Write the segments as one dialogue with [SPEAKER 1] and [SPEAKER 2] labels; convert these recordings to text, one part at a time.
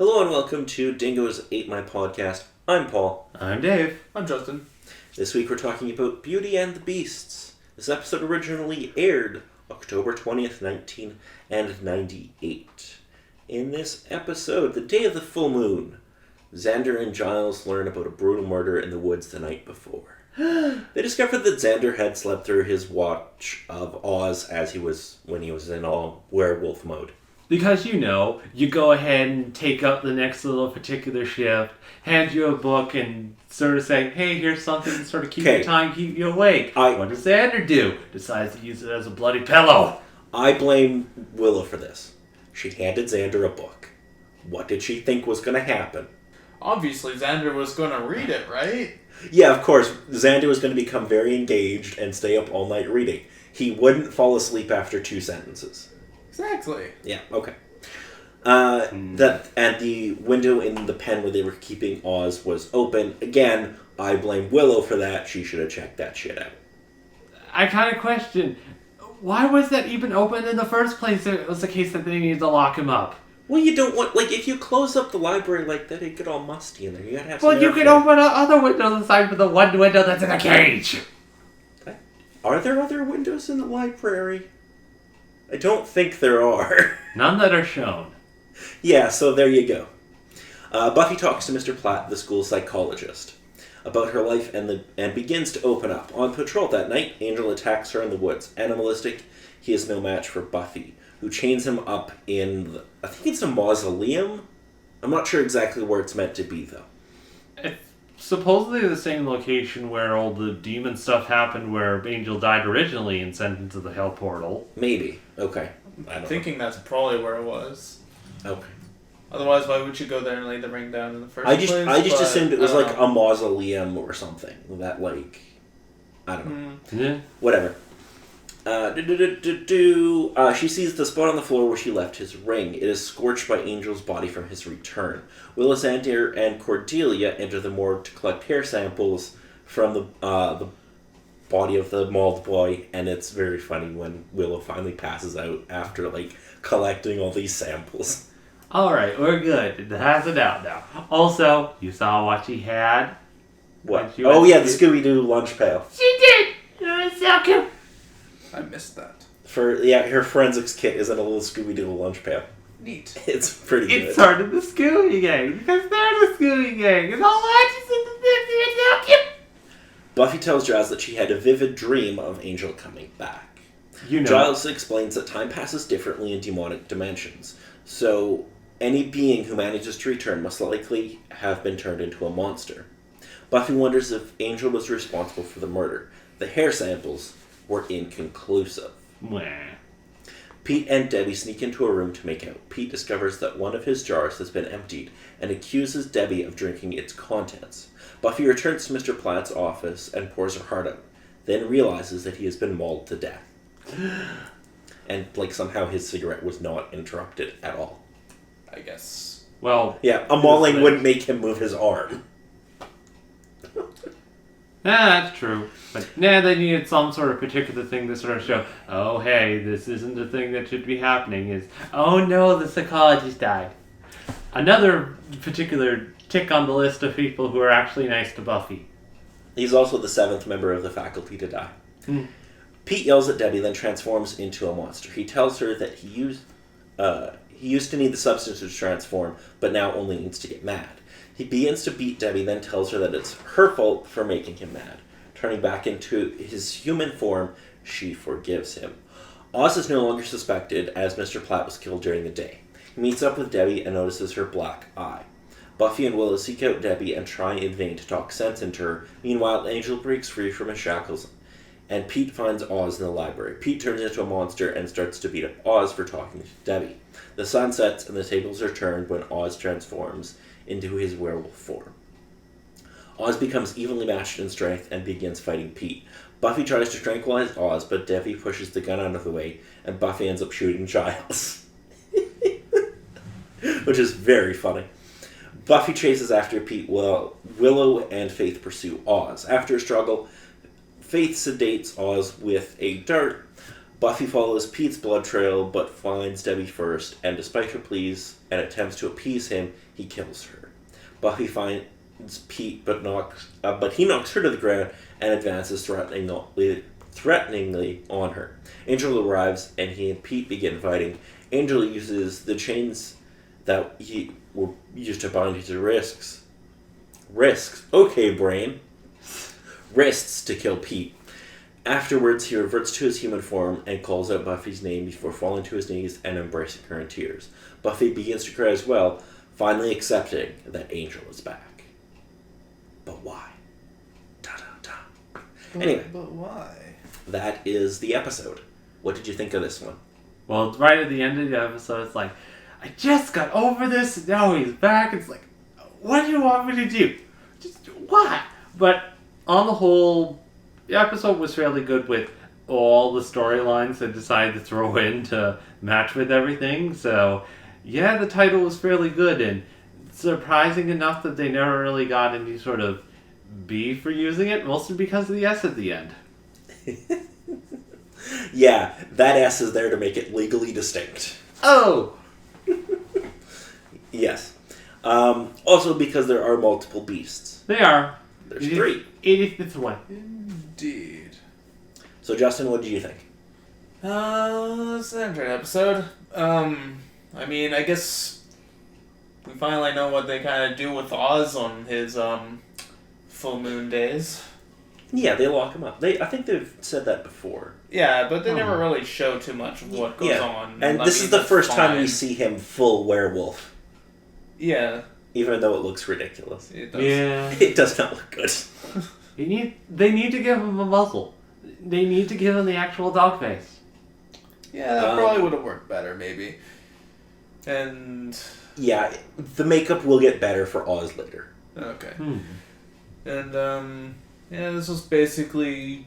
[SPEAKER 1] Hello and welcome to Dingoes Ate My Podcast. I'm Paul.
[SPEAKER 2] I'm Dave.
[SPEAKER 3] I'm Justin.
[SPEAKER 1] This week we're talking about Beauty and the Beasts. This episode originally aired October 20th, 1998. In this episode, the day of the full moon, Xander and Giles learn about a brutal murder in the woods the night before. They discover that Xander had slept through his watch of Oz when he was in all werewolf mode.
[SPEAKER 2] Because, you go ahead and take up the next little particular shift, hand you a book, and sort of say, hey, here's something to sort of keep your time, keep you awake. What does Xander do? Decides to use it as a bloody pillow.
[SPEAKER 1] I blame Willow for this. She handed Xander a book. What did she think was going to happen?
[SPEAKER 3] Obviously, Xander was going to read it, right?
[SPEAKER 1] Yeah, of course. Xander was going to become very engaged and stay up all night reading. He wouldn't fall asleep after 2 sentences.
[SPEAKER 3] Exactly.
[SPEAKER 1] Yeah, okay. And the window in the pen where they were keeping Oz was open. Again, I blame Willow for that. She should have checked that shit out.
[SPEAKER 2] I kind of question, why was that even open in the first place? It was the case that they needed to lock him up.
[SPEAKER 1] Well, you don't want, if you close up the library like that, it'd get all musty in there. You gotta have some
[SPEAKER 2] Well, you can open other windows aside from the one window that's in the cage.
[SPEAKER 1] Are there other windows in the library? I don't think there are.
[SPEAKER 2] None that are shown.
[SPEAKER 1] Yeah, so there you go. Buffy talks to Mr. Platt, the school psychologist, about her life and begins to open up. On patrol that night, Angel attacks her in the woods. Animalistic, he is no match for Buffy, who chains him up in, I think it's a mausoleum? I'm not sure exactly where it's meant to be, though.
[SPEAKER 2] It's supposedly the same location where all the demon stuff happened, where Angel died originally and sent into the Hell Portal.
[SPEAKER 1] Maybe. Okay.
[SPEAKER 3] I'm thinking that's probably where it was.
[SPEAKER 1] Okay.
[SPEAKER 3] Otherwise, why would you go there and lay the ring down in the first place?
[SPEAKER 1] I just assumed it was like a mausoleum or something. That, I don't know.
[SPEAKER 2] Yeah.
[SPEAKER 1] Whatever. She sees the spot on the floor where she left his ring. It is scorched by Angel's body from his return. Willow, Xander, and Cordelia enter the morgue to collect hair samples from the body of the mauled boy, and it's very funny when Willow finally passes out after, collecting all these samples.
[SPEAKER 2] Alright, we're good. It has it out now. Also, you saw what she had?
[SPEAKER 1] What? Oh, yeah, the Scooby-Doo lunch pail.
[SPEAKER 2] She did! It was so cute.
[SPEAKER 3] I missed that.
[SPEAKER 1] Her forensics kit is in a little Scooby-Doo lunch pail.
[SPEAKER 3] Neat.
[SPEAKER 1] It's pretty good.
[SPEAKER 2] It's sort of the Scooby Gang, because they're the Scooby Gang. It's all watches in the 50s. It's so cute.
[SPEAKER 1] Buffy tells Giles that she had a vivid dream of Angel coming back. Giles explains that time passes differently in demonic dimensions, so any being who manages to return must likely have been turned into a monster. Buffy wonders if Angel was responsible for the murder. The hair samples were inconclusive.
[SPEAKER 2] Mwah.
[SPEAKER 1] Pete and Debbie sneak into a room to make out. Pete discovers that one of his jars has been emptied and accuses Debbie of drinking its contents. Buffy returns to Mr. Platt's office and pours her heart out, then realizes that he has been mauled to death. And, somehow his cigarette was not interrupted at all.
[SPEAKER 3] I guess.
[SPEAKER 2] Well...
[SPEAKER 1] Yeah, a mauling wouldn't make him move his arm.
[SPEAKER 2] That's true. But, they needed some sort of particular thing to sort of show, oh, hey, this isn't the thing that should be happening. Oh, no, the psychologist died. Another particular tick on the list of people who are actually nice to Buffy.
[SPEAKER 1] He's also the 7th member of the faculty to die. Pete yells at Debbie, then transforms into a monster. He tells her that he used to need the substance to transform, but now only needs to get mad. He begins to beat Debbie, then tells her that it's her fault for making him mad. Turning back into his human form, she forgives him. Oz is no longer suspected, as Mr. Platt was killed during the day. He meets up with Debbie and notices her black eye. Buffy and Willow seek out Debbie and try in vain to talk sense into her. Meanwhile, Angel breaks free from his shackles, and Pete finds Oz in the library. Pete turns into a monster and starts to beat up Oz for talking to Debbie. The sun sets and the tables are turned when Oz transforms into his werewolf form. Oz becomes evenly matched in strength and begins fighting Pete. Buffy tries to tranquilize Oz, but Debbie pushes the gun out of the way, and Buffy ends up shooting Giles. Which is very funny. Buffy chases after Pete while Willow and Faith pursue Oz. After a struggle, Faith sedates Oz with a dart, Buffy follows Pete's blood trail, but finds Debbie first, and despite her pleas and attempts to appease him, he kills her. Buffy finds Pete, but he knocks her to the ground and advances threateningly on her. Angel arrives, and he and Pete begin fighting. Angel uses the chains that he were used to bind his wrists. Okay, brain. Wrists to kill Pete. Afterwards, he reverts to his human form and calls out Buffy's name before falling to his knees and embracing her in tears. Buffy begins to cry as well, finally accepting that Angel is back. But why? Da-da-da. Anyway.
[SPEAKER 3] But why?
[SPEAKER 1] That is the episode. What did you think of this one?
[SPEAKER 2] Well, right at the end of the episode, it's like, I just got over this, and now he's back. It's like, what do you want me to do? Just what? But on the whole, the episode was fairly good with all the storylines they decided to throw in to match with everything. So, yeah, the title was fairly good, and surprising enough that they never really got any sort of beef for using it, mostly because of the S at the end.
[SPEAKER 1] Yeah, that S is there to make it legally distinct.
[SPEAKER 2] Oh!
[SPEAKER 1] Yes. Also because there are multiple beasts.
[SPEAKER 2] They are.
[SPEAKER 1] There's 3.
[SPEAKER 2] 85th one.
[SPEAKER 3] Indeed.
[SPEAKER 1] So, Justin, what did you think?
[SPEAKER 3] It's an interesting episode. I mean, I guess we finally know what they kind of do with Oz on his, full moon days.
[SPEAKER 1] Yeah, they lock him up. I think they've said that before.
[SPEAKER 3] Yeah, but they never really show too much of what goes on.
[SPEAKER 1] And this is the first time we see him full werewolf.
[SPEAKER 3] Yeah.
[SPEAKER 1] Even though it looks ridiculous.
[SPEAKER 3] It does.
[SPEAKER 2] Yeah.
[SPEAKER 1] It does not look good.
[SPEAKER 2] They need to give him a muzzle. They need to give him the actual dog face.
[SPEAKER 3] Yeah, that probably would have worked better, maybe. And...
[SPEAKER 1] Yeah, the makeup will get better for Oz later.
[SPEAKER 3] Okay. And, yeah, this was basically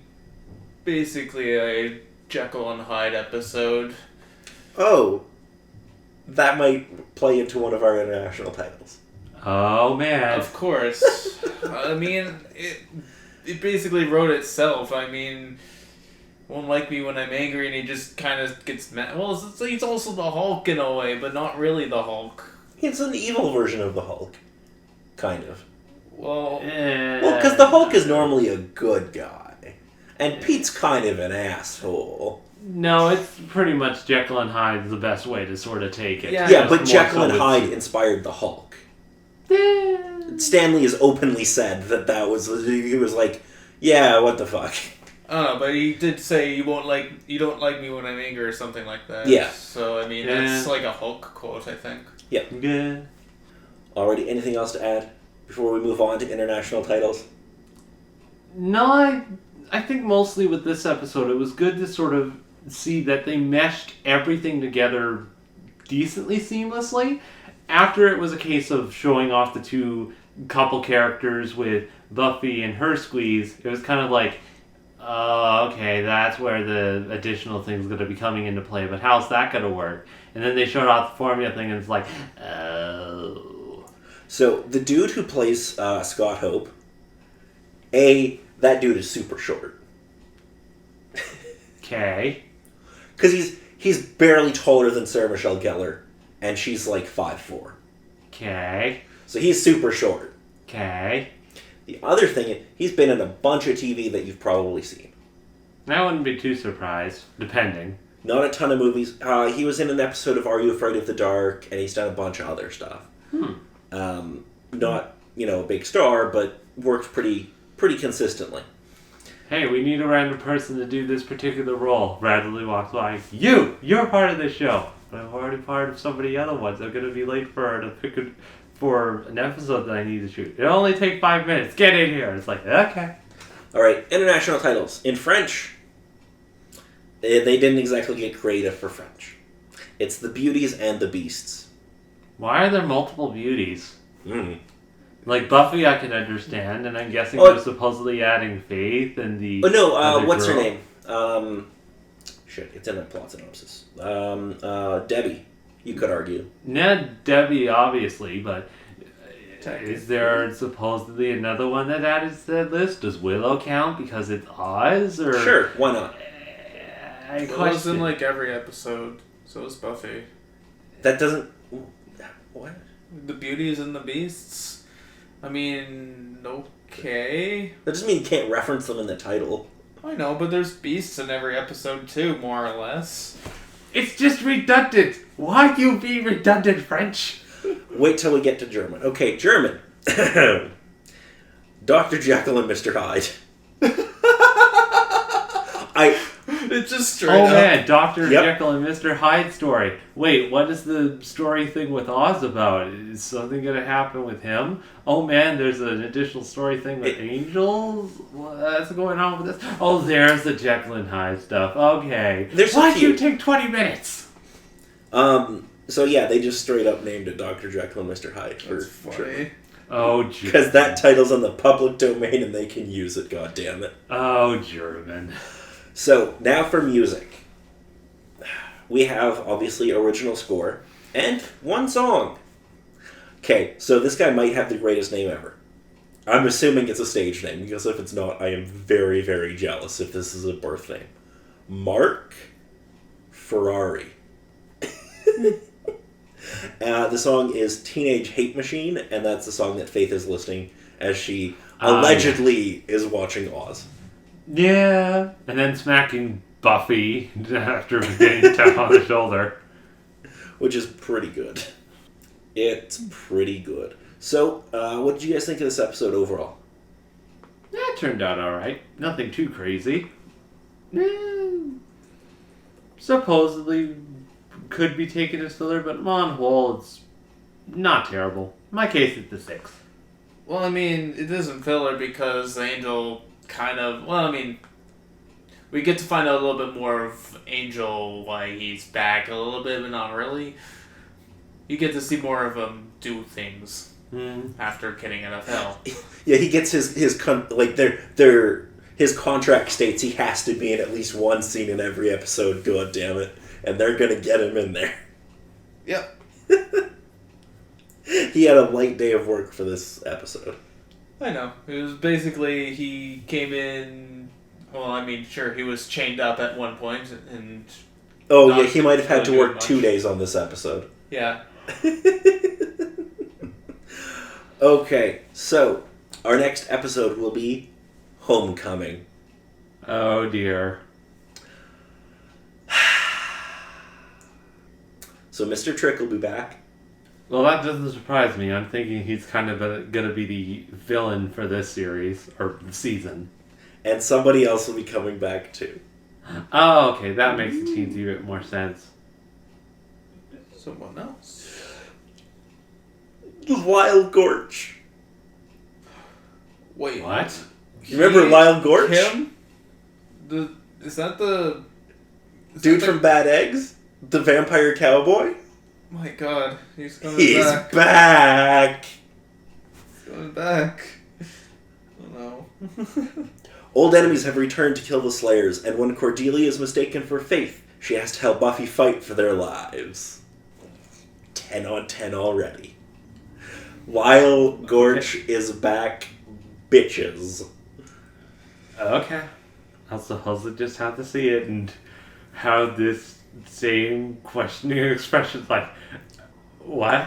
[SPEAKER 3] a Jekyll and Hyde episode.
[SPEAKER 1] Oh, that might play into one of our international titles.
[SPEAKER 2] Oh, man.
[SPEAKER 3] Of course. I mean, it basically wrote itself. I mean, won't like me when I'm angry, and he just kind of gets mad. Well, he's also the Hulk in a way, but not really the Hulk.
[SPEAKER 1] It's an evil version of the Hulk. Kind of.
[SPEAKER 3] Well,
[SPEAKER 1] because the Hulk is normally a good guy. And Pete's kind of an asshole.
[SPEAKER 2] No, it's pretty much Jekyll and Hyde is the best way to sort of take it.
[SPEAKER 1] Yeah, but Jekyll and Hyde inspired the Hulk. Stanley has openly said that was... He was like, yeah, what the fuck?
[SPEAKER 3] I don't know, but he did say you don't like me when I'm angry or something like that.
[SPEAKER 1] Yeah.
[SPEAKER 3] So, I mean, that's like a Hulk quote, I think.
[SPEAKER 1] Yeah.
[SPEAKER 2] Good.
[SPEAKER 1] Alrighty, anything else to add before we move on to international titles?
[SPEAKER 2] No, I think mostly with this episode, it was good to sort of see that they meshed everything together decently seamlessly. After it was a case of showing off the two couple characters with Buffy and her squeeze, it was kind of like, okay, that's where the additional thing's going to be coming into play, but how's that going to work? And then they showed off the formula thing, and it's like, oh.
[SPEAKER 1] So, the dude who plays Scott Hope, that dude is super short.
[SPEAKER 2] Okay.
[SPEAKER 1] Because he's barely taller than Sarah Michelle Gellar, and she's like 5'4".
[SPEAKER 2] Okay.
[SPEAKER 1] So he's super short.
[SPEAKER 2] Okay.
[SPEAKER 1] The other thing, he's been in a bunch of TV that you've probably seen.
[SPEAKER 2] I wouldn't be too surprised, depending.
[SPEAKER 1] Not a ton of movies. He was in an episode of Are You Afraid of the Dark, and he's done a bunch of other stuff. Not, a big star, but works pretty consistently.
[SPEAKER 2] Hey, we need a random person to do this particular role. Randomly walks by. You're part of this show. But I'm already part of somebody other ones. I'm going to be late for an episode that I need to shoot. It'll only take 5 minutes. Get in here. It's like, okay.
[SPEAKER 1] Alright, international titles. In French, they didn't exactly get creative for French. It's The Beauties and the Beasts.
[SPEAKER 2] Why are there multiple beauties? Like Buffy, I can understand, and I'm guessing they're supposedly adding Faith and the...
[SPEAKER 1] Oh, no, what's
[SPEAKER 2] girl.
[SPEAKER 1] her name? Shit, it's in my plot synopsis. Debbie, you could argue.
[SPEAKER 2] Not Debbie, obviously, but is there supposedly another one that added to that list? Does Willow count because it's Oz? Or...
[SPEAKER 1] Sure, why not?
[SPEAKER 3] It was in like every episode. So was Buffy.
[SPEAKER 1] That doesn't... What?
[SPEAKER 3] The Beauties and the Beasts? I mean, okay.
[SPEAKER 1] That doesn't mean you can't reference them in the title.
[SPEAKER 3] I know, but there's beasts in every episode too, more or less.
[SPEAKER 2] It's just redundant. Why you be redundant, French?
[SPEAKER 1] Wait till we get to German. Okay, German. Dr. Jekyll and Mr. Hyde.
[SPEAKER 3] It's just straight
[SPEAKER 2] up.
[SPEAKER 3] up.
[SPEAKER 2] Man, Dr. Jekyll and Mr. Hyde story. Wait, what is the story thing with Oz about? Is something going to happen with him? Oh man, there's an additional story thing with angels? What's going on with this? Oh, there's the Jekyll and Hyde stuff. Okay. Why'd you take 20 minutes?
[SPEAKER 1] So yeah, they just straight up named it Dr. Jekyll and Mr. Hyde.
[SPEAKER 3] That's funny.
[SPEAKER 2] Oh,
[SPEAKER 1] because that title's on the public domain and they can use it, goddammit.
[SPEAKER 2] Oh, German.
[SPEAKER 1] So, now for music. We have, obviously, original score and one song. Okay, so this guy might have the greatest name ever. I'm assuming it's a stage name, because if it's not, I am very, very jealous if this is a birth name. Mark Ferrari. The song is Teenage Hate Machine, and that's the song that Faith is listening as she allegedly is watching Oz.
[SPEAKER 2] Yeah, and then smacking Buffy after getting tapped on the shoulder.
[SPEAKER 1] Which is pretty good. It's pretty good. So, what did you guys think of this episode overall?
[SPEAKER 2] That turned out alright. Nothing too crazy. Supposedly could be taken as filler, but on whole, it's not terrible. In my case, it's a 6.
[SPEAKER 3] Well, I mean, it isn't filler because Angel kind of... Well, I mean, we get to find out a little bit more of Angel, why he's back a little bit, but not really. You get to see more of him do things after getting out of hell.
[SPEAKER 1] Yeah, he gets his contract states he has to be in at least one scene in every episode, god damn it. And they're gonna get him in there.
[SPEAKER 3] Yep.
[SPEAKER 1] He had a light day of work for this episode.
[SPEAKER 3] I know. It was basically, he came in... Well, I mean, sure, he was chained up at one point, and...
[SPEAKER 1] Oh, yeah, he might have had to work 2 days on this episode.
[SPEAKER 3] Yeah.
[SPEAKER 1] Okay, so, our next episode will be Homecoming.
[SPEAKER 2] Oh, dear.
[SPEAKER 1] So Mr. Trick will be back.
[SPEAKER 2] Well, that doesn't surprise me. I'm thinking he's kind of going to be the villain for this series, or season.
[SPEAKER 1] And somebody else will be coming back, too.
[SPEAKER 2] Oh, okay. That makes a teensy bit more sense.
[SPEAKER 3] Someone else?
[SPEAKER 1] Lyle Gorch.
[SPEAKER 3] Wait.
[SPEAKER 2] What?
[SPEAKER 1] You remember Lyle Gorch?
[SPEAKER 3] Him? Is that the...
[SPEAKER 1] Dude from Bad Eggs? The vampire cowboy?
[SPEAKER 3] My god, he's coming
[SPEAKER 1] He's
[SPEAKER 3] back.
[SPEAKER 1] back!
[SPEAKER 3] He's coming back. Oh no.
[SPEAKER 1] Old enemies have returned to kill the Slayers, and when Cordelia is mistaken for Faith, she has to help Buffy fight for their lives. 10 on 10 already. Lyle Gorch is back, bitches.
[SPEAKER 2] Okay. I'll suppose I just have to see it and how this same questioning expression's like, what?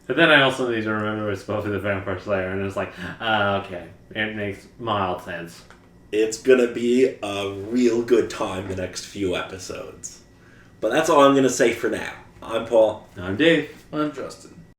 [SPEAKER 2] But then I also need to remember it's Buffy the Vampire Slayer, and it's like, okay, it makes mild sense.
[SPEAKER 1] It's gonna be a real good time the next few episodes. But that's all I'm gonna say for now. I'm Paul.
[SPEAKER 2] I'm Dave.
[SPEAKER 3] I'm Justin.